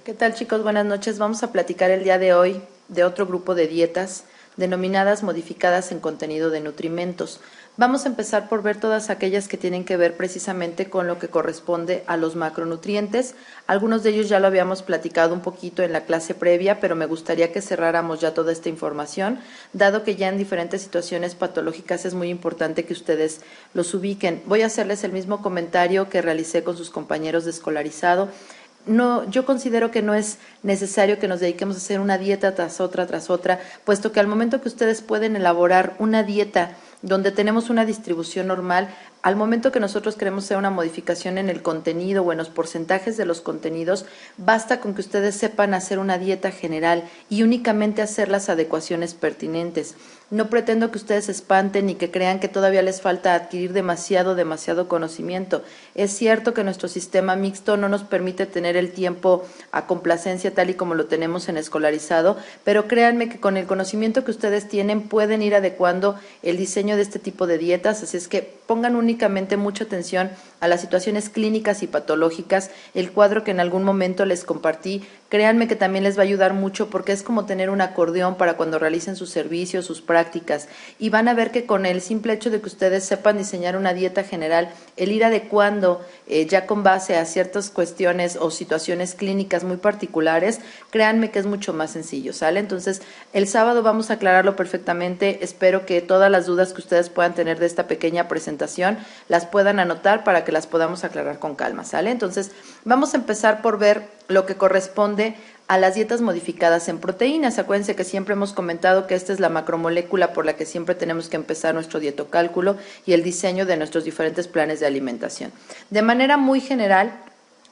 ¿Qué tal, chicos? Buenas noches. Vamos a platicar el día de hoy de otro grupo de dietas denominadas modificadas en contenido de nutrimentos. Vamos a empezar por ver todas aquellas que tienen que ver precisamente con lo que corresponde a los macronutrientes. Algunos de ellos ya lo habíamos platicado un poquito en la clase previa, pero me gustaría que cerráramos ya toda esta información, dado que ya en diferentes situaciones patológicas es muy importante que ustedes los ubiquen. Voy a hacerles el mismo comentario que realicé con sus compañeros de escolarizado. No, yo considero que no es necesario que nos dediquemos a hacer una dieta tras otra, puesto que al momento que ustedes pueden elaborar una dieta donde tenemos una distribución normal, al momento que nosotros queremos hacer una modificación en el contenido o en los porcentajes de los contenidos, basta con que ustedes sepan hacer una dieta general y únicamente hacer las adecuaciones pertinentes. No pretendo que ustedes se espanten ni que crean que todavía les falta adquirir demasiado conocimiento. Es cierto que nuestro sistema mixto no nos permite tener el tiempo a complacencia tal y como lo tenemos en escolarizado, pero créanme que con el conocimiento que ustedes tienen pueden ir adecuando el diseño de este tipo de dietas, así es que pongan únicamente mucha atención a las situaciones clínicas y patológicas. El cuadro que en algún momento les compartí, créanme que también les va a ayudar mucho porque es como tener un acordeón para cuando realicen sus servicios, sus prácticas, y van a ver que con el simple hecho de que ustedes sepan diseñar una dieta general, el ir adecuando ya con base a ciertas cuestiones o situaciones clínicas muy particulares, créanme que es mucho más sencillo, ¿sale? Entonces, el sábado vamos a aclararlo perfectamente. Espero que todas las dudas que ustedes puedan tener de esta pequeña presentación las puedan anotar para que las podamos aclarar con calma, ¿sale? Entonces, vamos a empezar por ver lo que corresponde a las dietas modificadas en proteínas. Acuérdense que siempre hemos comentado que esta es la macromolécula por la que siempre tenemos que empezar nuestro dietocálculo y el diseño de nuestros diferentes planes de alimentación. De manera muy general,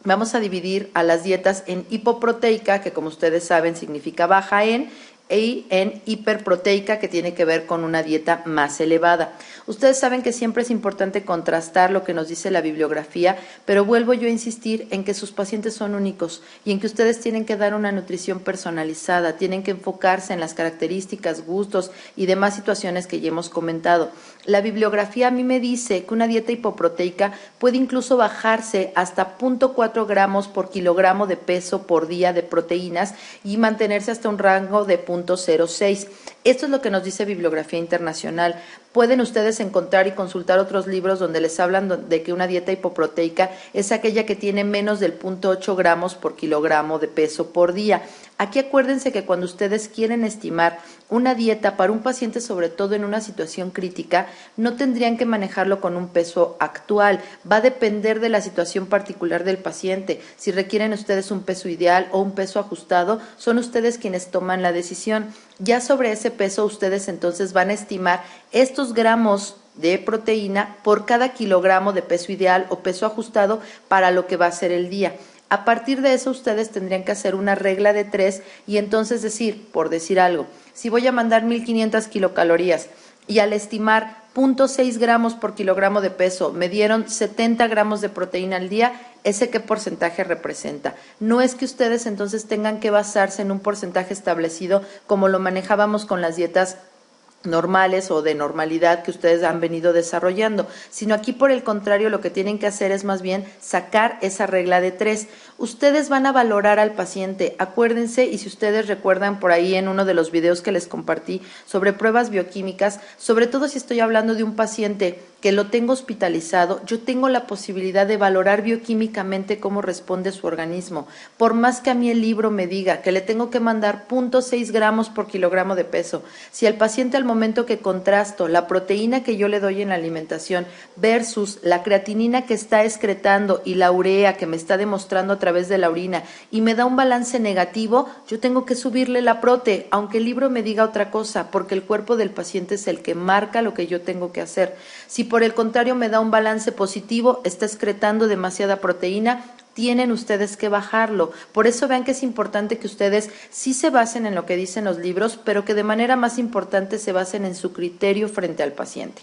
vamos a dividir a las dietas en hipoproteica, que como ustedes saben significa baja y en hiperproteica, que tiene que ver con una dieta más elevada. Ustedes saben que siempre es importante contrastar lo que nos dice la bibliografía, pero vuelvo yo a insistir en que sus pacientes son únicos y en que ustedes tienen que dar una nutrición personalizada, tienen que enfocarse en las características, gustos y demás situaciones que ya hemos comentado. La bibliografía a mí me dice que una dieta hipoproteica puede incluso bajarse hasta 0.4 gramos por kilogramo de peso por día de proteínas y mantenerse hasta un rango de 0.06. Esto es lo que nos dice bibliografía internacional. Pueden ustedes encontrar y consultar otros libros donde les hablan de que una dieta hipoproteica es aquella que tiene menos del 0.8 gramos por kilogramo de peso por día. Aquí acuérdense que cuando ustedes quieren estimar una dieta para un paciente, sobre todo en una situación crítica, no tendrían que manejarlo con un peso actual. Va a depender de la situación particular del paciente. Si requieren ustedes un peso ideal o un peso ajustado, son ustedes quienes toman la decisión. Ya sobre ese peso ustedes entonces van a estimar estos gramos de proteína por cada kilogramo de peso ideal o peso ajustado para lo que va a ser el día. A partir de eso ustedes tendrían que hacer una regla de 3 y entonces decir, por decir algo, si voy a mandar 1500 kilocalorías y al estimar 0.6 gramos por kilogramo de peso me dieron 70 gramos de proteína al día, ¿ese qué porcentaje representa? No es que ustedes entonces tengan que basarse en un porcentaje establecido como lo manejábamos con las dietas normales o de normalidad que ustedes han venido desarrollando, sino aquí por el contrario lo que tienen que hacer es más bien sacar esa regla de 3. Ustedes van a valorar al paciente, acuérdense, y si ustedes recuerdan por ahí en uno de los videos que les compartí sobre pruebas bioquímicas, sobre todo si estoy hablando de un paciente que lo tengo hospitalizado, yo tengo la posibilidad de valorar bioquímicamente cómo responde su organismo. Por más que a mí el libro me diga que le tengo que mandar 0.6 gramos por kilogramo de peso, si el paciente al momento que contrasto la proteína que yo le doy en la alimentación versus la creatinina que está excretando y la urea que me está demostrando a través de la orina y me da un balance negativo, yo tengo que subirle la prote, aunque el libro me diga otra cosa, porque el cuerpo del paciente es el que marca lo que yo tengo que hacer. Si por el contrario me da un balance positivo, está excretando demasiada proteína, tienen ustedes que bajarlo. Por eso vean que es importante que ustedes sí se basen en lo que dicen los libros, pero que de manera más importante se basen en su criterio frente al paciente.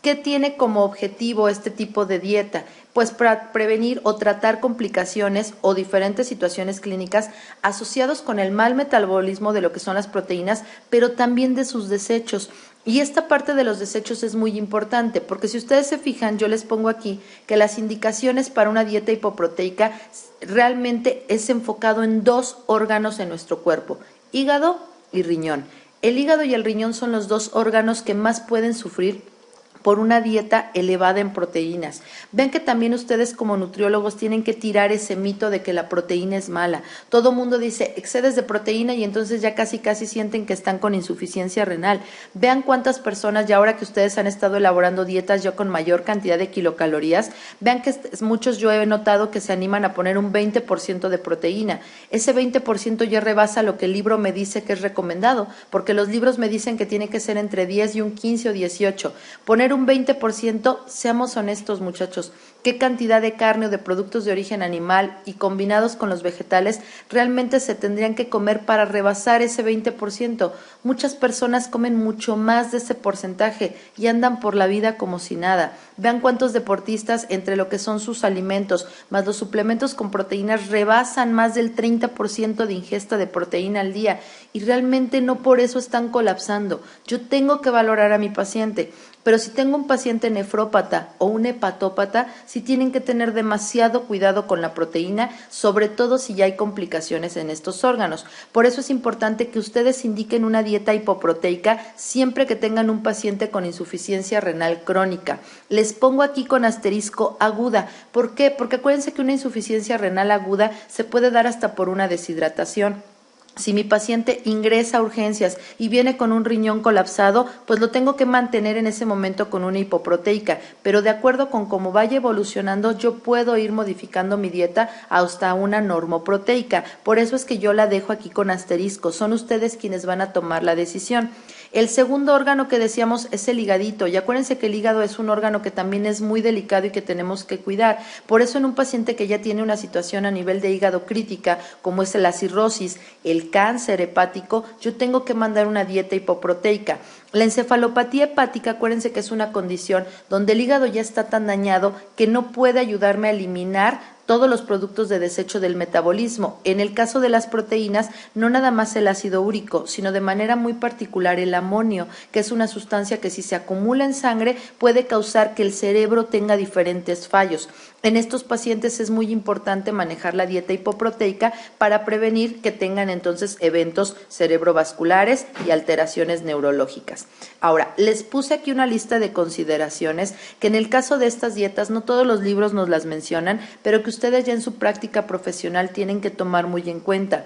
¿Qué tiene como objetivo este tipo de dieta? Pues para prevenir o tratar complicaciones o diferentes situaciones clínicas asociados con el mal metabolismo de lo que son las proteínas, pero también de sus desechos. Y esta parte de los desechos es muy importante, porque si ustedes se fijan, yo les pongo aquí que las indicaciones para una dieta hipoproteica realmente es enfocado en 2 órganos en nuestro cuerpo, hígado y riñón. El hígado y el riñón son los 2 órganos que más pueden sufrir por una dieta elevada en proteínas. Ven que también ustedes como nutriólogos tienen que tirar ese mito de que la proteína es mala. Todo mundo dice excedes de proteína y entonces ya casi sienten que están con insuficiencia renal. Vean cuántas personas, ya ahora que ustedes han estado elaborando dietas ya con mayor cantidad de kilocalorías, vean que muchos yo he notado que se animan a poner un 20% de proteína. Ese 20% ya rebasa lo que el libro me dice que es recomendado, porque los libros me dicen que tiene que ser entre 10 y un 15 o 18. Poner un 20%, seamos honestos muchachos, qué cantidad de carne o de productos de origen animal y combinados con los vegetales realmente se tendrían que comer para rebasar ese 20%. Muchas personas comen mucho más de ese porcentaje y andan por la vida como si nada. Vean cuántos deportistas entre lo que son sus alimentos más los suplementos con proteínas rebasan más del 30% de ingesta de proteína al día y realmente no por eso están colapsando. Yo tengo que valorar a mi paciente. Pero si tengo un paciente nefrópata o un hepatópata, sí tienen que tener demasiado cuidado con la proteína, sobre todo si ya hay complicaciones en estos órganos. Por eso es importante que ustedes indiquen una dieta hipoproteica siempre que tengan un paciente con insuficiencia renal crónica. Les pongo aquí con asterisco aguda. ¿Por qué? Porque acuérdense que una insuficiencia renal aguda se puede dar hasta por una deshidratación. Si mi paciente ingresa a urgencias y viene con un riñón colapsado, pues lo tengo que mantener en ese momento con una hipoproteica, pero de acuerdo con cómo vaya evolucionando, yo puedo ir modificando mi dieta hasta una normoproteica. Por eso es que yo la dejo aquí con asterisco. Son ustedes quienes van a tomar la decisión. El segundo órgano que decíamos es el higadito, y acuérdense que el hígado es un órgano que también es muy delicado y que tenemos que cuidar. Por eso en un paciente que ya tiene una situación a nivel de hígado crítica, como es la cirrosis, el cáncer hepático, yo tengo que mandar una dieta hipoproteica. La encefalopatía hepática, acuérdense que es una condición donde el hígado ya está tan dañado que no puede ayudarme a eliminar todos los productos de desecho del metabolismo. En el caso de las proteínas, no nada más el ácido úrico, sino de manera muy particular el amonio, que es una sustancia que si se acumula en sangre puede causar que el cerebro tenga diferentes fallos. En estos pacientes es muy importante manejar la dieta hipoproteica para prevenir que tengan entonces eventos cerebrovasculares y alteraciones neurológicas. Ahora, les puse aquí una lista de consideraciones que en el caso de estas dietas, no todos los libros nos las mencionan, pero que ustedes ya en su práctica profesional tienen que tomar muy en cuenta.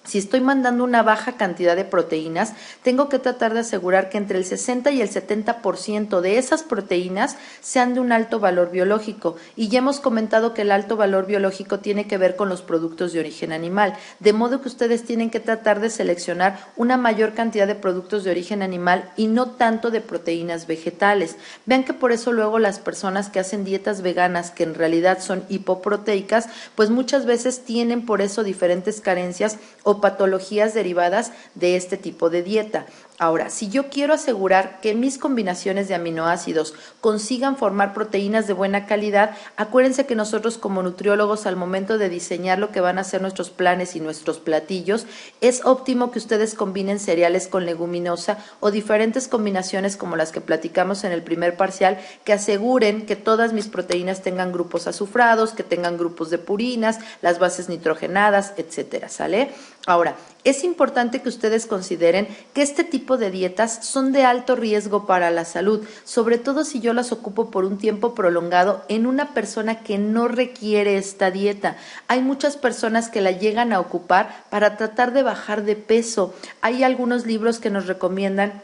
Si estoy mandando una baja cantidad de proteínas, tengo que tratar de asegurar que entre el 60 y el 70% de esas proteínas sean de un alto valor biológico. Y ya hemos comentado que el alto valor biológico tiene que ver con los productos de origen animal. De modo que ustedes tienen que tratar de seleccionar una mayor cantidad de productos de origen animal y no tanto de proteínas vegetales. Vean que por eso luego las personas que hacen dietas veganas, que en realidad son hipoproteicas, pues muchas veces tienen por eso diferentes carencias o patologías derivadas de este tipo de dieta. Ahora, si yo quiero asegurar que mis combinaciones de aminoácidos consigan formar proteínas de buena calidad, acuérdense que nosotros como nutriólogos al momento de diseñar lo que van a ser nuestros planes y nuestros platillos, es óptimo que ustedes combinen cereales con leguminosa o diferentes combinaciones como las que platicamos en el primer parcial que aseguren que todas mis proteínas tengan grupos azufrados, que tengan grupos de purinas, las bases nitrogenadas, etcétera, ¿sale? Ahora, es importante que ustedes consideren que este tipo de dietas son de alto riesgo para la salud, sobre todo si yo las ocupo por un tiempo prolongado en una persona que no requiere esta dieta. Hay muchas personas que la llegan a ocupar para tratar de bajar de peso. Hay algunos libros que nos recomiendan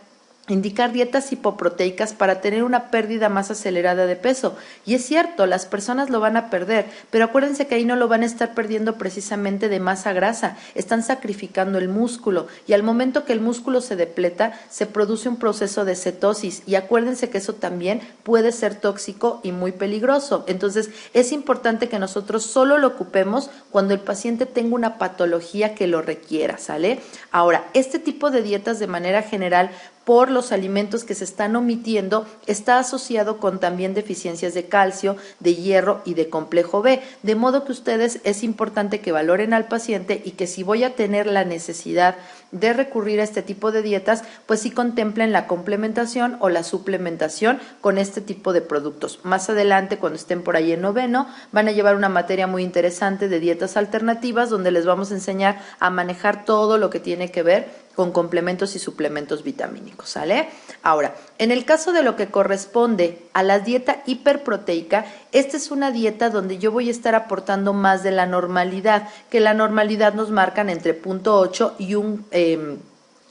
indicar dietas hipoproteicas para tener una pérdida más acelerada de peso. Y es cierto, las personas lo van a perder, pero acuérdense que ahí no lo van a estar perdiendo precisamente de masa grasa, están sacrificando el músculo y al momento que el músculo se depleta, se produce un proceso de cetosis y acuérdense que eso también puede ser tóxico y muy peligroso. Entonces, es importante que nosotros solo lo ocupemos cuando el paciente tenga una patología que lo requiera, ¿sale? Ahora, este tipo de dietas de manera general por los alimentos que se están omitiendo, está asociado con también deficiencias de calcio, de hierro y de complejo B, de modo que ustedes es importante que valoren al paciente y que si voy a tener la necesidad de recurrir a este tipo de dietas, pues sí contemplen la complementación o la suplementación con este tipo de productos. Más adelante, cuando estén por ahí en noveno, van a llevar una materia muy interesante de dietas alternativas donde les vamos a enseñar a manejar todo lo que tiene que ver con complementos y suplementos vitamínicos, ¿sale? Ahora, en el caso de lo que corresponde a la dieta hiperproteica, esta es una dieta donde yo voy a estar aportando más de la normalidad, que la normalidad nos marcan entre 0.8 y 1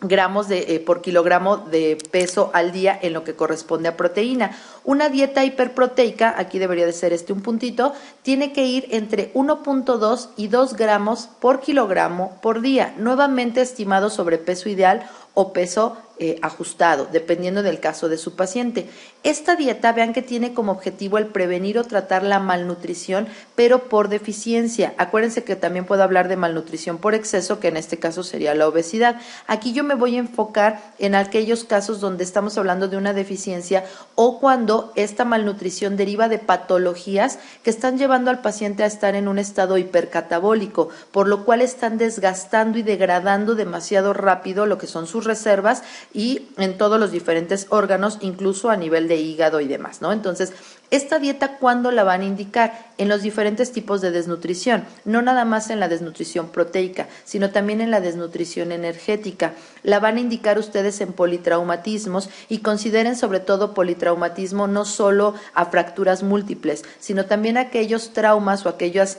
gramos por kilogramo de peso al día en lo que corresponde a proteína. Una dieta hiperproteica, aquí debería de ser un puntito, tiene que ir entre 1.2 y 2 gramos por kilogramo por día, nuevamente estimado sobrepeso ideal o peso ajustado, dependiendo del caso de su paciente. Esta dieta, vean que tiene como objetivo el prevenir o tratar la malnutrición, pero por deficiencia. Acuérdense que también puedo hablar de malnutrición por exceso, que en este caso sería la obesidad. Aquí yo me voy a enfocar en aquellos casos donde estamos hablando de una deficiencia o cuando esta malnutrición deriva de patologías que están llevando al paciente a estar en un estado hipercatabólico, por lo cual están desgastando y degradando demasiado rápido lo que son sus reservas y en todos los diferentes órganos, incluso a nivel de hígado y demás, ¿no? Entonces, esta dieta, ¿cuándo la van a indicar? En los diferentes tipos de desnutrición, no nada más en la desnutrición proteica, sino también en la desnutrición energética. La van a indicar ustedes en politraumatismos y consideren sobre todo politraumatismo no solo a fracturas múltiples, sino también aquellos traumas o aquellas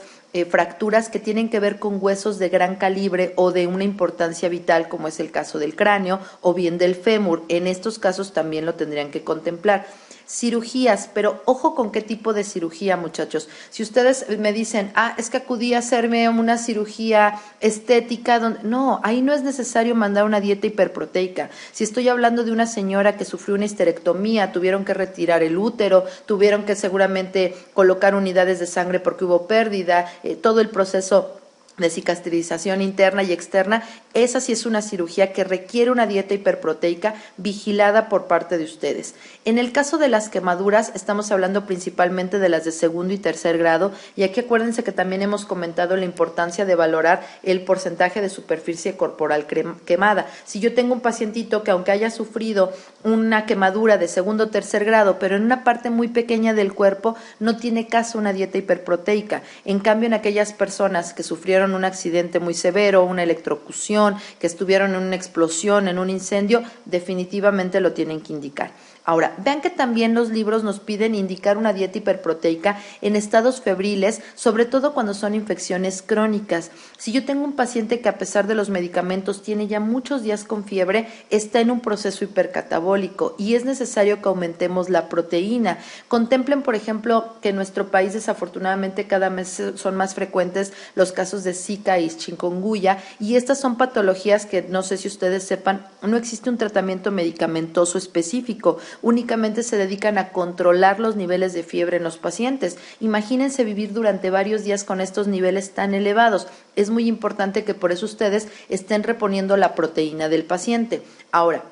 fracturas que tienen que ver con huesos de gran calibre o de una importancia vital, como es el caso del cráneo o bien del fémur. En estos casos también lo tendrían que contemplar. Cirugías, pero ojo con qué tipo de cirugía, muchachos. Si ustedes me dicen, es que acudí a hacerme una cirugía estética, no, ahí no es necesario mandar una dieta hiperproteica. Si estoy hablando de una señora que sufrió una histerectomía, tuvieron que retirar el útero, tuvieron que seguramente colocar unidades de sangre porque hubo pérdida, todo el proceso de cicatrización interna y externa, esa sí es una cirugía que requiere una dieta hiperproteica vigilada por parte de ustedes. En el caso de las quemaduras, estamos hablando principalmente de las de segundo y tercer grado, y aquí acuérdense que también hemos comentado la importancia de valorar el porcentaje de superficie corporal quemada. Si yo tengo un pacientito que aunque haya sufrido una quemadura de segundo o tercer grado, pero en una parte muy pequeña del cuerpo, no tiene caso una dieta hiperproteica. En cambio, en aquellas personas que sufrieron un accidente muy severo, una electrocución, que estuvieron en una explosión, en un incendio, definitivamente lo tienen que indicar. Ahora, vean que también los libros nos piden indicar una dieta hiperproteica en estados febriles, sobre todo cuando son infecciones crónicas. Si yo tengo un paciente que a pesar de los medicamentos tiene ya muchos días con fiebre, está en un proceso hipercatabólico y es necesario que aumentemos la proteína. Contemplen, por ejemplo, que en nuestro país desafortunadamente cada mes son más frecuentes los casos de Zika y chikungunya, y estas son patologías que no sé si ustedes sepan, no existe un tratamiento medicamentoso específico. Únicamente se dedican a controlar los niveles de fiebre en los pacientes. Imagínense vivir durante varios días con estos niveles tan elevados. Es muy importante que por eso ustedes estén reponiendo la proteína del paciente. Ahora,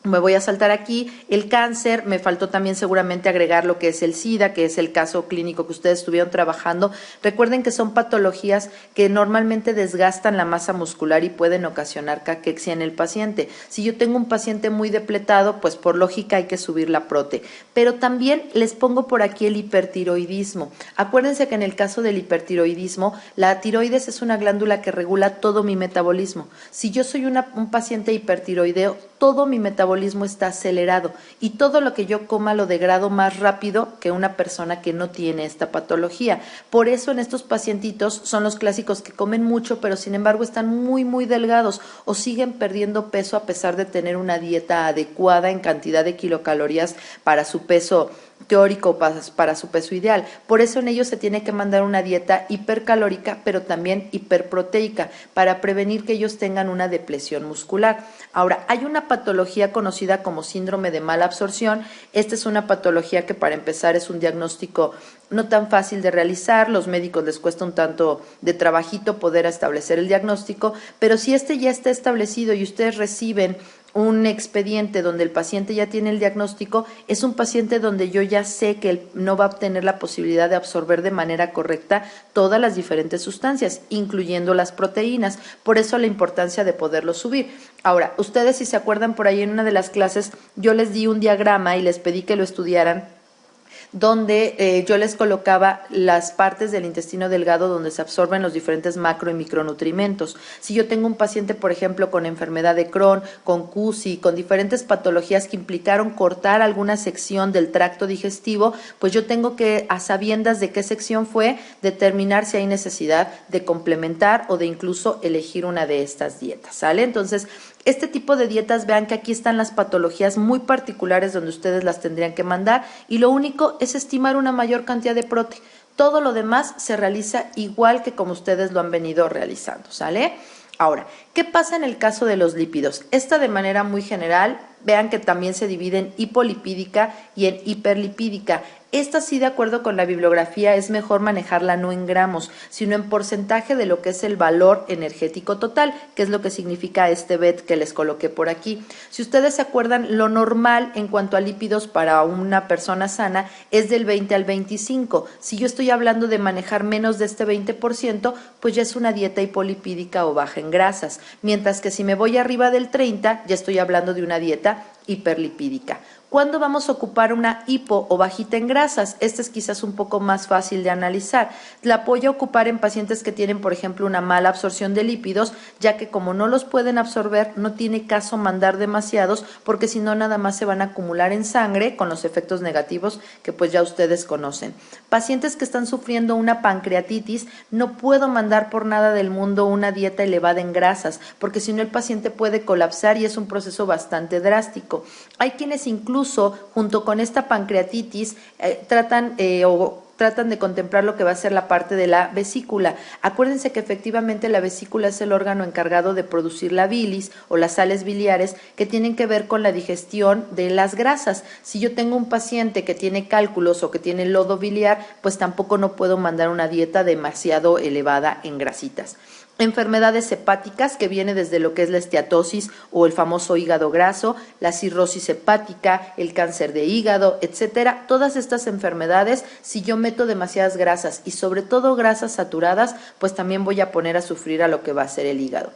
me voy a saltar aquí el cáncer, me faltó también seguramente agregar lo que es el SIDA, que es el caso clínico que ustedes estuvieron trabajando. Recuerden que son patologías que normalmente desgastan la masa muscular y pueden ocasionar caquexia en el paciente. Si yo tengo un paciente muy depletado, pues por lógica hay que subir la prote. Pero también les pongo por aquí el hipertiroidismo. Acuérdense que en el caso del hipertiroidismo, la tiroides es una glándula que regula todo mi metabolismo. Si yo soy un paciente hipertiroideo, todo mi metabolismo está acelerado y todo lo que yo coma lo degrado más rápido que una persona que no tiene esta patología. Por eso en estos pacientitos son los clásicos que comen mucho, pero sin embargo están muy, muy delgados o siguen perdiendo peso a pesar de tener una dieta adecuada en cantidad de kilocalorías para su peso teórico, para su peso ideal. Por eso en ellos se tiene que mandar una dieta hipercalórica, pero también hiperproteica, para prevenir que ellos tengan una depresión muscular. Ahora, hay una patología conocida como síndrome de mala absorción. Esta es una patología que para empezar es un diagnóstico no tan fácil de realizar, los médicos les cuesta un tanto de trabajito poder establecer el diagnóstico, pero si este ya está establecido y ustedes reciben un expediente donde el paciente ya tiene el diagnóstico, es un paciente donde yo ya sé que él no va a obtener la posibilidad de absorber de manera correcta todas las diferentes sustancias, incluyendo las proteínas. Por eso la importancia de poderlo subir. Ahora, ustedes si se acuerdan por ahí en una de las clases, yo les di un diagrama y les pedí que lo estudiaran, donde yo les colocaba las partes del intestino delgado donde se absorben los diferentes macro y micronutrimentos. Si yo tengo un paciente, por ejemplo, con enfermedad de Crohn, con CUSI, con diferentes patologías que implicaron cortar alguna sección del tracto digestivo, pues yo tengo que, a sabiendas de qué sección fue, determinar si hay necesidad de complementar o de incluso elegir una de estas dietas, ¿sale? Entonces, este tipo de dietas, vean que aquí están las patologías muy particulares donde ustedes las tendrían que mandar y lo único es estimar una mayor cantidad de proteína. Todo lo demás se realiza igual que como ustedes lo han venido realizando, ¿sale? Ahora, ¿qué pasa en el caso de los lípidos? Esta de manera muy general, vean que también se divide en hipolipídica y en hiperlipídica. Esta sí, de acuerdo con la bibliografía, es mejor manejarla no en gramos, sino en porcentaje de lo que es el valor energético total, que es lo que significa este BET que les coloqué por aquí. Si ustedes se acuerdan, lo normal en cuanto a lípidos para una persona sana es del 20 al 25. Si yo estoy hablando de manejar menos de este 20%, pues ya es una dieta hipolipídica o baja en grasas. Mientras que si me voy arriba del 30, ya estoy hablando de una dieta hiperlipídica. ¿Cuándo vamos a ocupar una hipo o bajita en grasas? Esta es quizás un poco más fácil de analizar. La voy a ocupar en pacientes que tienen, por ejemplo, una mala absorción de lípidos, ya que como no los pueden absorber, no tiene caso mandar demasiados, porque si no nada más se van a acumular en sangre con los efectos negativos que pues ya ustedes conocen. Pacientes que están sufriendo una pancreatitis, no puedo mandar por nada del mundo una dieta elevada en grasas, porque si no el paciente puede colapsar y es un proceso bastante drástico. Hay quienes incluso junto con esta pancreatitis tratan de contemplar lo que va a ser la parte de la vesícula. Acuérdense que efectivamente la vesícula es el órgano encargado de producir la bilis o las sales biliares que tienen que ver con la digestión de las grasas. Si yo tengo un paciente que tiene cálculos o que tiene lodo biliar, pues tampoco no puedo mandar una dieta demasiado elevada en grasitas. Enfermedades hepáticas, que viene desde lo que es la esteatosis o el famoso hígado graso, la cirrosis hepática, el cáncer de hígado, etcétera. Todas estas enfermedades, si yo meto demasiadas grasas y sobre todo grasas saturadas, pues también voy a poner a sufrir a lo que va a ser el hígado.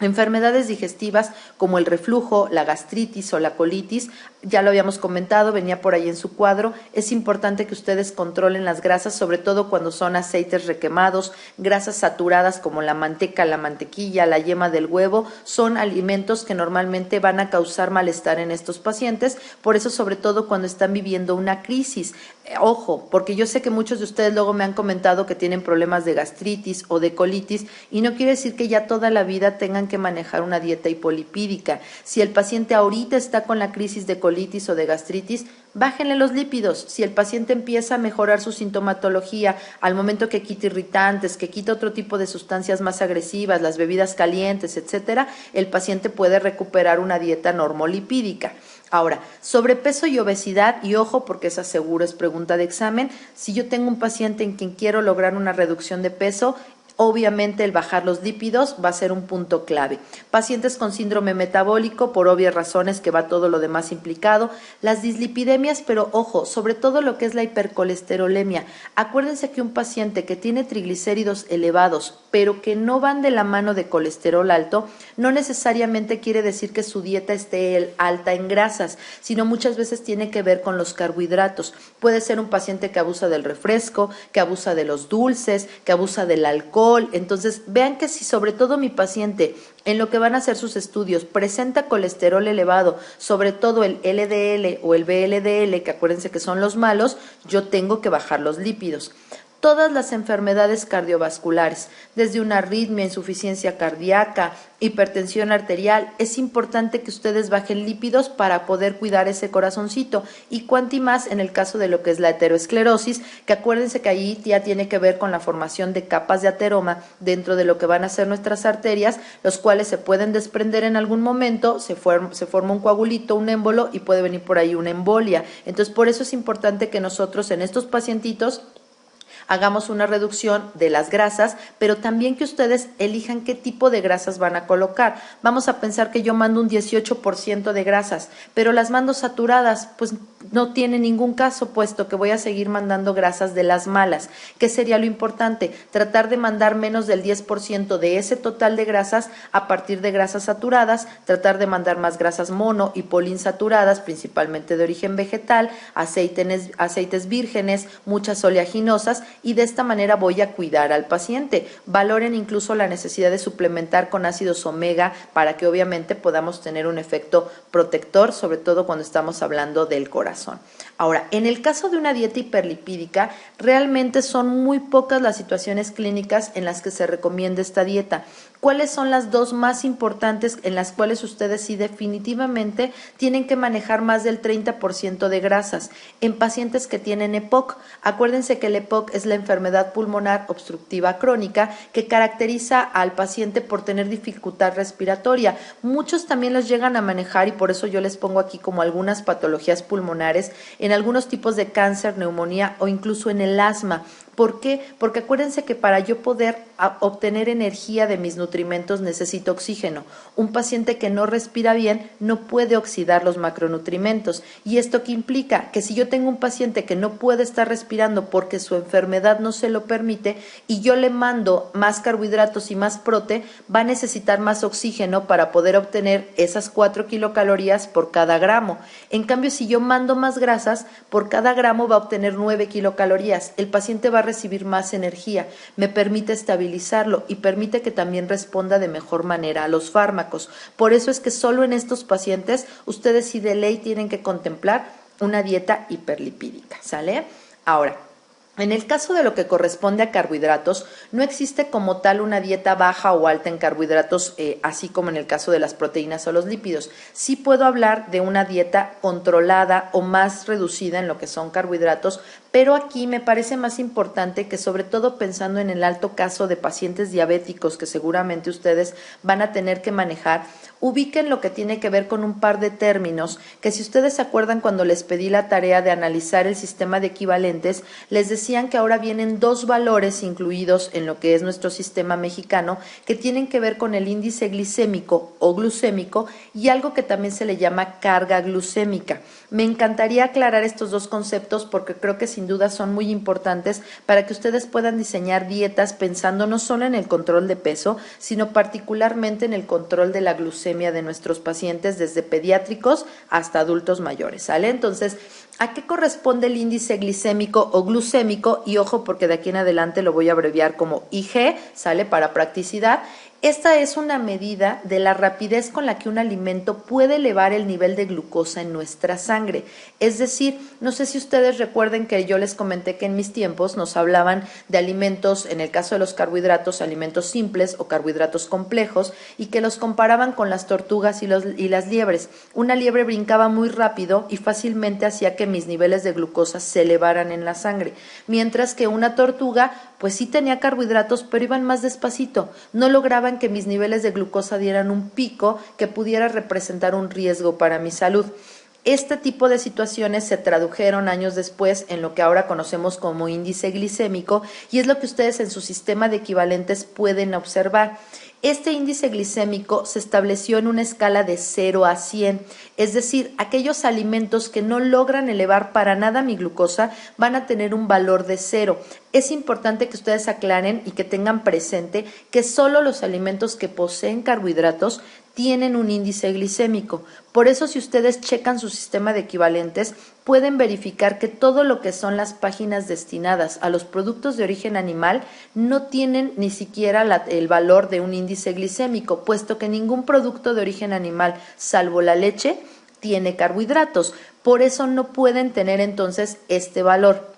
Enfermedades digestivas como el reflujo, la gastritis o la colitis, ya lo habíamos comentado, venía por ahí en su cuadro. Es importante que ustedes controlen las grasas, sobre todo cuando son aceites requemados, grasas saturadas como la manteca, la mantequilla, la yema del huevo, son alimentos que normalmente van a causar malestar en estos pacientes, por eso sobre todo cuando están viviendo una crisis. Ojo, porque yo sé que muchos de ustedes luego me han comentado que tienen problemas de gastritis o de colitis y no quiere decir que ya toda la vida tengan que manejar una dieta hipolipídica. Si el paciente ahorita está con la crisis de colitis o de gastritis, bájenle los lípidos. Si el paciente empieza a mejorar su sintomatología al momento que quita irritantes, que quita otro tipo de sustancias más agresivas, las bebidas calientes, etcétera, el paciente puede recuperar una dieta normolipídica. Ahora, sobrepeso y obesidad, y ojo porque esa seguro es pregunta de examen, si yo tengo un paciente en quien quiero lograr una reducción de peso, obviamente el bajar los lípidos va a ser un punto clave. Pacientes con síndrome metabólico, por obvias razones que va todo lo demás implicado. Las dislipidemias, pero ojo, sobre todo lo que es la hipercolesterolemia. Acuérdense que un paciente que tiene triglicéridos elevados, pero que no van de la mano de colesterol alto, no necesariamente quiere decir que su dieta esté alta en grasas, sino muchas veces tiene que ver con los carbohidratos. Puede ser un paciente que abusa del refresco, que abusa de los dulces, que abusa del alcohol. Entonces, vean que si sobre todo mi paciente, en lo que van a hacer sus estudios, presenta colesterol elevado, sobre todo el LDL o el VLDL, que acuérdense que son los malos, yo tengo que bajar los lípidos. Todas las enfermedades cardiovasculares, desde una arritmia, insuficiencia cardíaca, hipertensión arterial, es importante que ustedes bajen lípidos para poder cuidar ese corazoncito. Y cuanti más en el caso de lo que es la aterosclerosis, que acuérdense que ahí ya tiene que ver con la formación de capas de ateroma dentro de lo que van a ser nuestras arterias, los cuales se pueden desprender en algún momento, se forma un coagulito, un émbolo y puede venir por ahí una embolia. Entonces, por eso es importante que nosotros en estos pacientitos hagamos una reducción de las grasas, pero también que ustedes elijan qué tipo de grasas van a colocar. Vamos a pensar que yo mando un 18% de grasas, pero las mando saturadas, pues no tiene ningún caso, puesto que voy a seguir mandando grasas de las malas. ¿Qué sería lo importante? Tratar de mandar menos del 10% de ese total de grasas a partir de grasas saturadas, tratar de mandar más grasas mono y poliinsaturadas, principalmente de origen vegetal, aceites vírgenes, muchas oleaginosas, y de esta manera voy a cuidar al paciente. Valoren incluso la necesidad de suplementar con ácidos omega para que obviamente podamos tener un efecto protector, sobre todo cuando estamos hablando del corazón. Ahora, en el caso de una dieta hiperlipídica, realmente son muy pocas las situaciones clínicas en las que se recomienda esta dieta. ¿Cuáles son las dos más importantes en las cuales ustedes sí definitivamente tienen que manejar más del 30% de grasas? En pacientes que tienen EPOC, acuérdense que el EPOC es la enfermedad pulmonar obstructiva crónica que caracteriza al paciente por tener dificultad respiratoria. Muchos también los llegan a manejar y por eso yo les pongo aquí como algunas patologías pulmonares, en algunos tipos de cáncer, neumonía o incluso en el asma. ¿Por qué? Porque acuérdense que para yo poder obtener energía de mis nutrimentos necesito oxígeno. Un paciente que no respira bien no puede oxidar los macronutrimentos. ¿Y esto qué implica? Que si yo tengo un paciente que no puede estar respirando porque su enfermedad no se lo permite y yo le mando más carbohidratos y más prote, va a necesitar más oxígeno para poder obtener esas 4 kilocalorías por cada gramo. En cambio, si yo mando más grasas, por cada gramo va a obtener 9 kilocalorías. El paciente va a recibir más energía, me permite estabilizarlo y permite que también responda de mejor manera a los fármacos. Por eso es que solo en estos pacientes ustedes sí de ley tienen que contemplar una dieta hiperlipídica, ¿sale? Ahora, en el caso de lo que corresponde a carbohidratos, no existe como tal una dieta baja o alta en carbohidratos, así como en el caso de las proteínas o los lípidos. Sí puedo hablar de una dieta controlada o más reducida en lo que son carbohidratos, pero aquí me parece más importante que, sobre todo pensando en el alto caso de pacientes diabéticos que seguramente ustedes van a tener que manejar, ubiquen lo que tiene que ver con un par de términos que, si ustedes se acuerdan cuando les pedí la tarea de analizar el sistema de equivalentes, les decían que ahora vienen dos valores incluidos en lo que es nuestro sistema mexicano que tienen que ver con el índice glicémico o glucémico y algo que también se le llama carga glucémica. Me encantaría aclarar estos dos conceptos porque creo que sin duda son muy importantes para que ustedes puedan diseñar dietas pensando no solo en el control de peso, sino particularmente en el control de la glucemia de nuestros pacientes desde pediátricos hasta adultos mayores, ¿sale? Entonces, ¿a qué corresponde el índice glicémico o glucémico? Y ojo, porque de aquí en adelante lo voy a abreviar como IG, ¿sale? Para practicidad. Esta es una medida de la rapidez con la que un alimento puede elevar el nivel de glucosa en nuestra sangre. Es decir, no sé si ustedes recuerden que yo les comenté que en mis tiempos nos hablaban de alimentos, en el caso de los carbohidratos, alimentos simples o carbohidratos complejos, y que los comparaban con las tortugas y las liebres. Una liebre brincaba muy rápido y fácilmente hacía que mis niveles de glucosa se elevaran en la sangre, mientras que una tortuga pues sí tenía carbohidratos, pero iban más despacito, no lograban que mis niveles de glucosa dieran un pico que pudiera representar un riesgo para mi salud. Este tipo de situaciones se tradujeron años después en lo que ahora conocemos como índice glicémico y es lo que ustedes en su sistema de equivalentes pueden observar. Este índice glicémico se estableció en una escala de 0 a 100, es decir, aquellos alimentos que no logran elevar para nada mi glucosa van a tener un valor de 0. Es importante que ustedes aclaren y que tengan presente que solo los alimentos que poseen carbohidratos tienen un índice glicémico. Por eso, si ustedes checan su sistema de equivalentes, pueden verificar que todo lo que son las páginas destinadas a los productos de origen animal no tienen ni siquiera el valor de un índice glicémico, puesto que ningún producto de origen animal, salvo la leche, tiene carbohidratos. Por eso no pueden tener entonces este valor.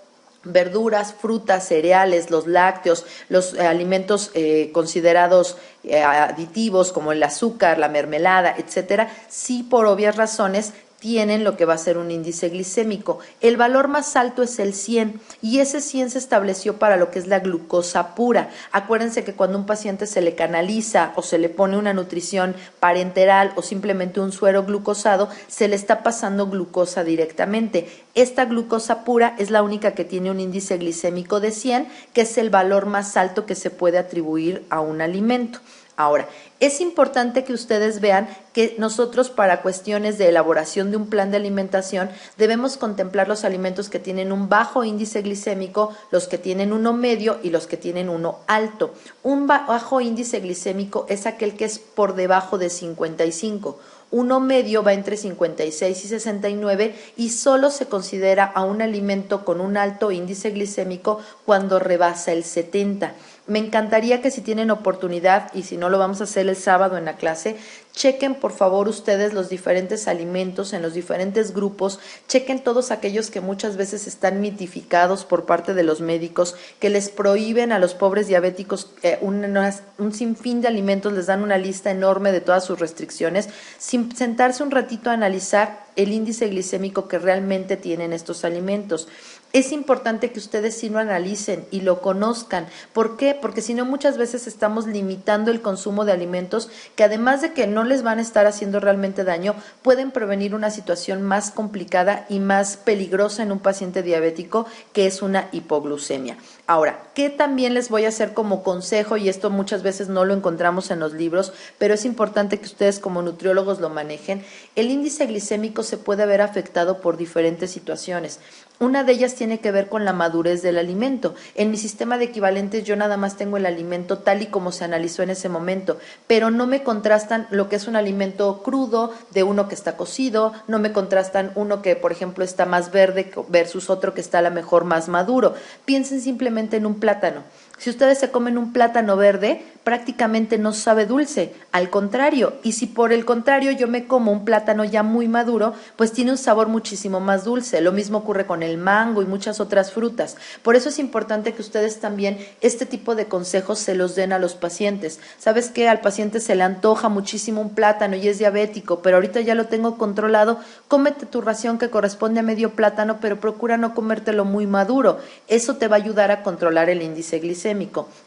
Verduras, frutas, cereales, los lácteos, los alimentos considerados aditivos como el azúcar, la mermelada, etcétera, sí por obvias razones tienen lo que va a ser un índice glicémico. El valor más alto es el 100 y ese 100 se estableció para lo que es la glucosa pura. Acuérdense que cuando un paciente se le canaliza o se le pone una nutrición parenteral o simplemente un suero glucosado, se le está pasando glucosa directamente. Esta glucosa pura es la única que tiene un índice glicémico de 100, que es el valor más alto que se puede atribuir a un alimento. Ahora, es importante que ustedes vean que nosotros, para cuestiones de elaboración de un plan de alimentación, debemos contemplar los alimentos que tienen un bajo índice glicémico, los que tienen uno medio y los que tienen uno alto. Un bajo índice glicémico es aquel que es por debajo de 55. Uno medio va entre 56 y 69 y solo se considera a un alimento con un alto índice glicémico cuando rebasa el 70. Me encantaría que, si tienen oportunidad, y si no lo vamos a hacer el sábado en la clase, chequen por favor ustedes los diferentes alimentos en los diferentes grupos, chequen todos aquellos que muchas veces están mitificados por parte de los médicos, que les prohíben a los pobres diabéticos un sinfín de alimentos, les dan una lista enorme de todas sus restricciones, sin sentarse un ratito a analizar el índice glicémico que realmente tienen estos alimentos. Es importante que ustedes sí lo analicen y lo conozcan. ¿Por qué? Porque si no, muchas veces estamos limitando el consumo de alimentos que, además de que no les van a estar haciendo realmente daño, pueden prevenir una situación más complicada y más peligrosa en un paciente diabético, que es una hipoglucemia. Ahora, ¿qué también les voy a hacer como consejo? Y esto muchas veces no lo encontramos en los libros, pero es importante que ustedes como nutriólogos lo manejen. El índice glicémico se puede ver afectado por diferentes situaciones. Una de ellas tiene que ver con la madurez del alimento. En mi sistema de equivalentes yo nada más tengo el alimento tal y como se analizó en ese momento, pero no me contrastan lo que es un alimento crudo de uno que está cocido, no me contrastan uno que, por ejemplo, está más verde versus otro que está a lo mejor más maduro. Piensen simplemente en un plátano. Si ustedes se comen un plátano verde, prácticamente no sabe dulce, al contrario. Y si por el contrario yo me como un plátano ya muy maduro, pues tiene un sabor muchísimo más dulce. Lo mismo ocurre con el mango y muchas otras frutas. Por eso es importante que ustedes también este tipo de consejos se los den a los pacientes. ¿Sabes qué? Al paciente se le antoja muchísimo un plátano y es diabético, pero ahorita ya lo tengo controlado. Cómete tu ración que corresponde a medio plátano, pero procura no comértelo muy maduro. Eso te va a ayudar a controlar el índice glicémico.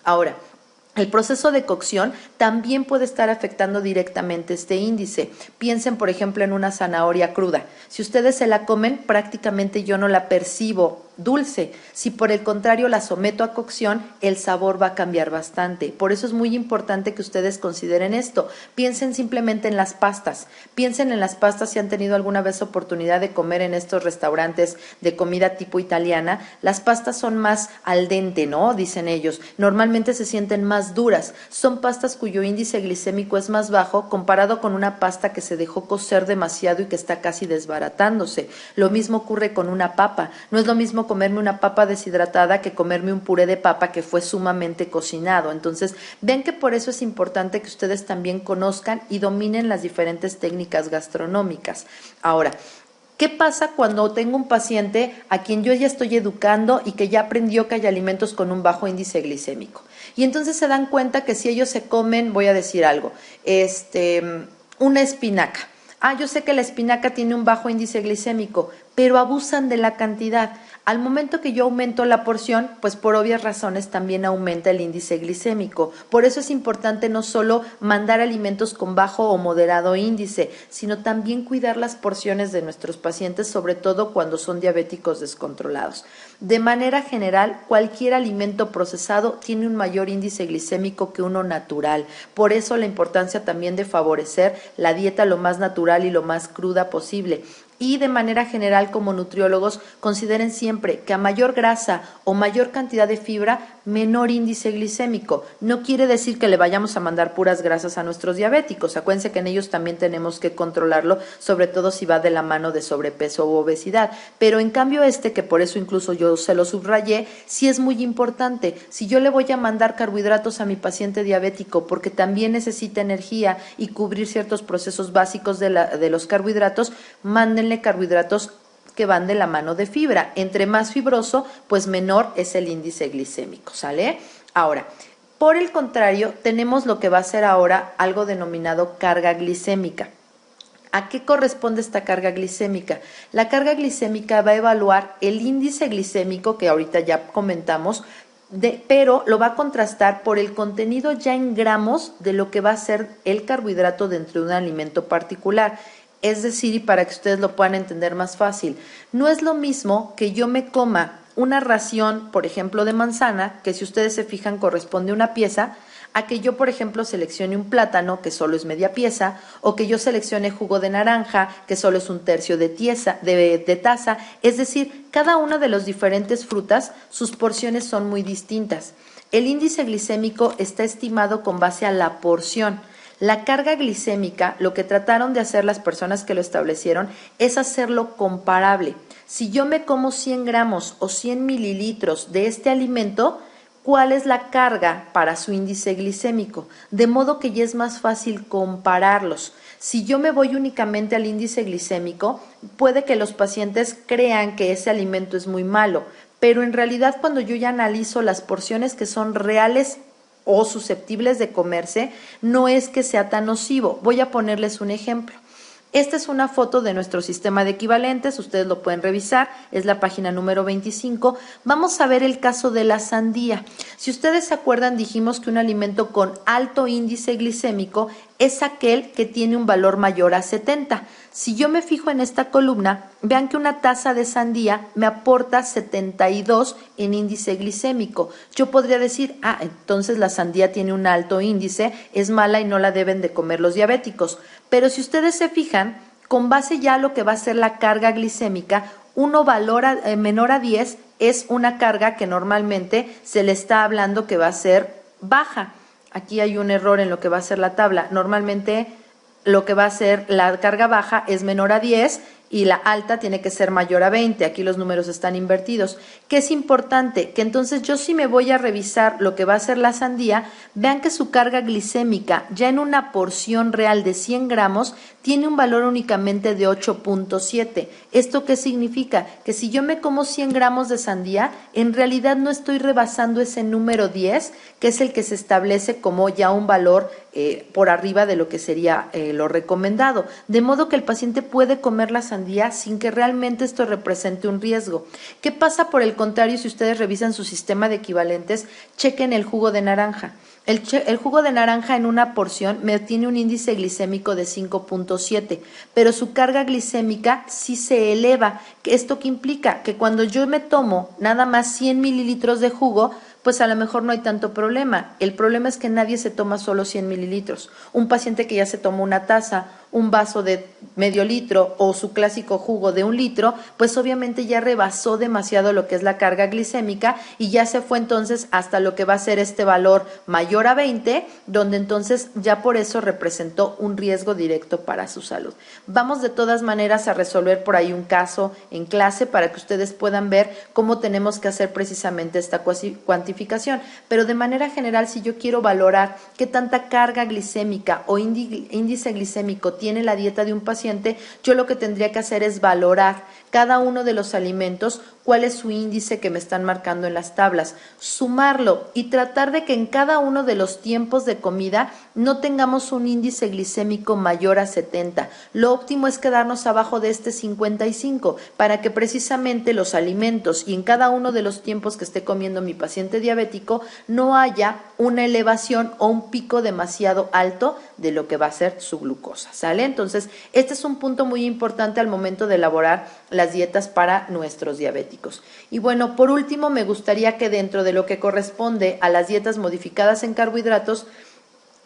Ahora, el proceso de cocción también puede estar afectando directamente este índice. Piensen, por ejemplo, en una zanahoria cruda. Si ustedes se la comen, prácticamente yo no la percibo dulce. Si por el contrario la someto a cocción, el sabor va a cambiar bastante. Por eso es muy importante que ustedes consideren esto. Piensen simplemente en las pastas. Piensen en las pastas si han tenido alguna vez oportunidad de comer en estos restaurantes de comida tipo italiana. Las pastas son más al dente, ¿no? Dicen ellos. Normalmente se sienten más duras. Son pastas cuyo índice glicémico es más bajo comparado con una pasta que se dejó cocer demasiado y que está casi desbaratándose. Lo mismo ocurre con una papa. No es lo mismo comerme una papa deshidratada que comerme un puré de papa que fue sumamente cocinado. Entonces, ven que por eso es importante que ustedes también conozcan y dominen las diferentes técnicas gastronómicas. Ahora, ¿qué pasa cuando tengo un paciente a quien yo ya estoy educando y que ya aprendió que hay alimentos con un bajo índice glicémico? Y entonces se dan cuenta que si ellos se comen, voy a decir algo, una espinaca. Yo sé que la espinaca tiene un bajo índice glicémico, pero abusan de la cantidad. Al momento que yo aumento la porción, pues por obvias razones también aumenta el índice glicémico. Por eso es importante no solo mandar alimentos con bajo o moderado índice, sino también cuidar las porciones de nuestros pacientes, sobre todo cuando son diabéticos descontrolados. De manera general, cualquier alimento procesado tiene un mayor índice glicémico que uno natural. Por eso la importancia también de favorecer la dieta lo más natural y lo más cruda posible. Y de manera general, como nutriólogos, consideren siempre que a mayor grasa o mayor cantidad de fibra, menor índice glicémico. No quiere decir que le vayamos a mandar puras grasas a nuestros diabéticos. Acuérdense que en ellos también tenemos que controlarlo, sobre todo si va de la mano de sobrepeso u obesidad. Pero en cambio que por eso incluso yo se lo subrayé, sí es muy importante. Si yo le voy a mandar carbohidratos a mi paciente diabético porque también necesita energía y cubrir ciertos procesos básicos de los carbohidratos, mándenle carbohidratos que van de la mano de fibra. Entre más fibroso, pues menor es el índice glicémico, ¿sale? Ahora, por el contrario, tenemos lo que va a ser ahora algo denominado carga glicémica. ¿A qué corresponde esta carga glicémica? La carga glicémica va a evaluar el índice glicémico que ahorita ya comentamos, pero lo va a contrastar por el contenido ya en gramos de lo que va a ser el carbohidrato dentro de un alimento particular. Es decir, y para que ustedes lo puedan entender más fácil, no es lo mismo que yo me coma una ración, por ejemplo, de manzana, que si ustedes se fijan corresponde a una pieza, a que yo, por ejemplo, seleccione un plátano, que solo es media pieza, o que yo seleccione jugo de naranja, que solo es un tercio de taza. Es decir, cada una de las diferentes frutas, sus porciones son muy distintas. El índice glicémico está estimado con base a la porción. La carga glicémica, lo que trataron de hacer las personas que lo establecieron, es hacerlo comparable. Si yo me como 100 gramos o 100 mililitros de este alimento, ¿cuál es la carga para su índice glicémico? De modo que ya es más fácil compararlos. Si yo me voy únicamente al índice glicémico, puede que los pacientes crean que ese alimento es muy malo, pero en realidad cuando yo ya analizo las porciones que son reales o susceptibles de comerse, no es que sea tan nocivo. Voy a ponerles un ejemplo. Esta es una foto de nuestro sistema de equivalentes, ustedes lo pueden revisar, es la página número 25. Vamos a ver el caso de la sandía. Si ustedes se acuerdan, dijimos que un alimento con alto índice glicémico es aquel que tiene un valor mayor a 70. Si yo me fijo en esta columna, vean que una taza de sandía me aporta 72 en índice glicémico. Yo podría decir, entonces la sandía tiene un alto índice, es mala y no la deben de comer los diabéticos. Pero si ustedes se fijan, con base ya a lo que va a ser la carga glicémica, uno valora menor a 10 es una carga que normalmente se le está hablando que va a ser baja. Aquí hay un error en lo que va a ser la tabla. Normalmente lo que va a ser la carga baja es menor a 10 y la alta tiene que ser mayor a 20. Aquí los números están invertidos. ¿Qué es importante? Que entonces yo sí me voy a revisar lo que va a ser la sandía, vean que su carga glicémica ya en una porción real de 100 gramos tiene un valor únicamente de 8.7. ¿Esto qué significa? Que si yo me como 100 gramos de sandía, en realidad no estoy rebasando ese número 10, que es el que se establece como ya un valor por arriba de lo que sería lo recomendado. De modo que el paciente puede comer la sandía sin que realmente esto represente un riesgo. ¿Qué pasa por el contrario si ustedes revisan su sistema de equivalentes? Chequen el jugo de naranja. El jugo de naranja en una porción me tiene un índice glicémico de 5.7, pero su carga glicémica sí se eleva. ¿Esto qué implica? Que cuando yo me tomo nada más 100 mililitros de jugo, pues a lo mejor no hay tanto problema. El problema es que nadie se toma solo 100 mililitros. Un paciente que ya se tomó una taza, un vaso de medio litro o su clásico jugo de 1 litro, pues obviamente ya rebasó demasiado lo que es la carga glicémica y ya se fue entonces hasta lo que va a ser este valor mayor a 20, donde entonces ya por eso representó un riesgo directo para su salud. Vamos de todas maneras a resolver por ahí un caso en clase para que ustedes puedan ver cómo tenemos que hacer precisamente esta cuantificación, pero de manera general, si yo quiero valorar qué tanta carga glicémica o índice glicémico tiene la dieta de un paciente, yo lo que tendría que hacer es valorar cada uno de los alimentos, cuál es su índice que me están marcando en las tablas, sumarlo y tratar de que en cada uno de los tiempos de comida no tengamos un índice glicémico mayor a 70. Lo óptimo es quedarnos abajo de este 55 para que precisamente los alimentos y en cada uno de los tiempos que esté comiendo mi paciente diabético no haya una elevación o un pico demasiado alto de lo que va a ser su glucosa, ¿sale? Entonces, este es un punto muy importante al momento de elaborar las dietas para nuestros diabéticos. Y bueno, por último, me gustaría que dentro de lo que corresponde a las dietas modificadas en carbohidratos,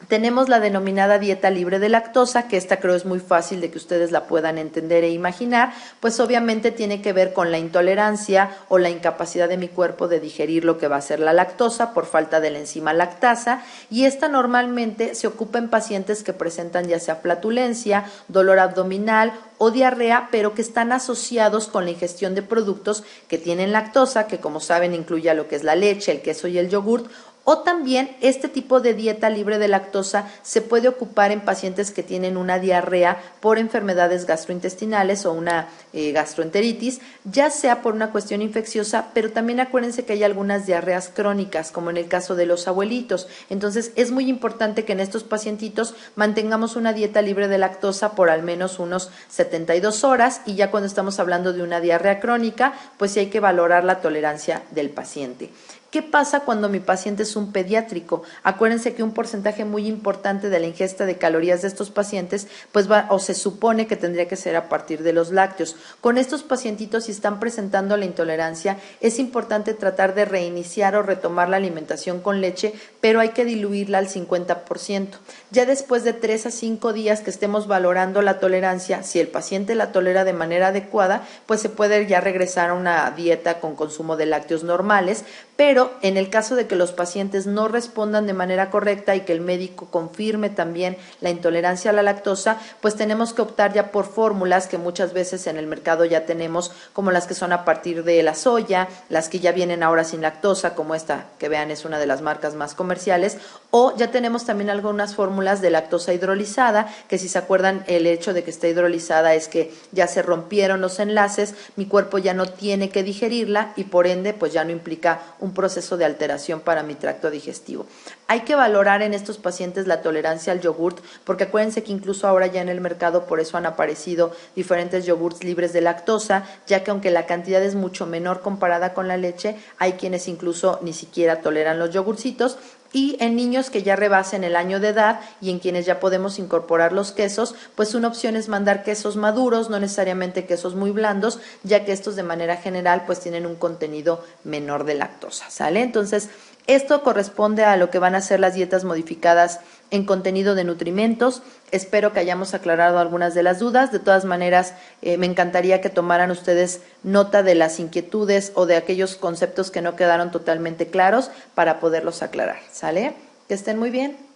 tenemos la denominada dieta libre de lactosa, que esta creo es muy fácil de que ustedes la puedan entender e imaginar, pues obviamente tiene que ver con la intolerancia o la incapacidad de mi cuerpo de digerir lo que va a ser la lactosa por falta de la enzima lactasa, y esta normalmente se ocupa en pacientes que presentan ya sea flatulencia, dolor abdominal o diarrea, pero que están asociados con la ingestión de productos que tienen lactosa, que como saben incluye lo que es la leche, el queso y el yogurt. O también este tipo de dieta libre de lactosa se puede ocupar en pacientes que tienen una diarrea por enfermedades gastrointestinales o una gastroenteritis, ya sea por una cuestión infecciosa, pero también acuérdense que hay algunas diarreas crónicas, como en el caso de los abuelitos. Entonces es muy importante que en estos pacientitos mantengamos una dieta libre de lactosa por al menos unos 72 horas, y ya cuando estamos hablando de una diarrea crónica, pues sí hay que valorar la tolerancia del paciente. ¿Qué pasa cuando mi paciente es un pediátrico? Acuérdense que un porcentaje muy importante de la ingesta de calorías de estos pacientes pues va o se supone que tendría que ser a partir de los lácteos. Con estos pacientitos, si están presentando la intolerancia, es importante tratar de reiniciar o retomar la alimentación con leche, pero hay que diluirla al 50%. Ya después de 3 a 5 días que estemos valorando la tolerancia, si el paciente la tolera de manera adecuada, pues se puede ya regresar a una dieta con consumo de lácteos normales, pero en el caso de que los pacientes no respondan de manera correcta y que el médico confirme también la intolerancia a la lactosa, pues tenemos que optar ya por fórmulas que muchas veces en el mercado ya tenemos, como las que son a partir de la soya, las que ya vienen ahora sin lactosa, como esta que vean es una de las marcas más comerciales, o ya tenemos también algunas fórmulas de lactosa hidrolizada, que si se acuerdan el hecho de que está hidrolizada es que ya se rompieron los enlaces, mi cuerpo ya no tiene que digerirla y por ende pues ya no implica un proceso de alteración para mi tracto digestivo. Hay que valorar en estos pacientes la tolerancia al yogurt, porque acuérdense que incluso ahora ya en el mercado por eso han aparecido diferentes yogurts libres de lactosa, ya que aunque la cantidad es mucho menor comparada con la leche, hay quienes incluso ni siquiera toleran los yogurcitos. Y en niños que ya rebasen el año de edad y en quienes ya podemos incorporar los quesos, pues una opción es mandar quesos maduros, no necesariamente quesos muy blandos, ya que estos de manera general pues tienen un contenido menor de lactosa, ¿sale? Entonces, esto corresponde a lo que van a ser las dietas modificadas en contenido de nutrimentos. Espero que hayamos aclarado algunas de las dudas. De todas maneras, me encantaría que tomaran ustedes nota de las inquietudes o de aquellos conceptos que no quedaron totalmente claros para poderlos aclarar, ¿sale? Que estén muy bien.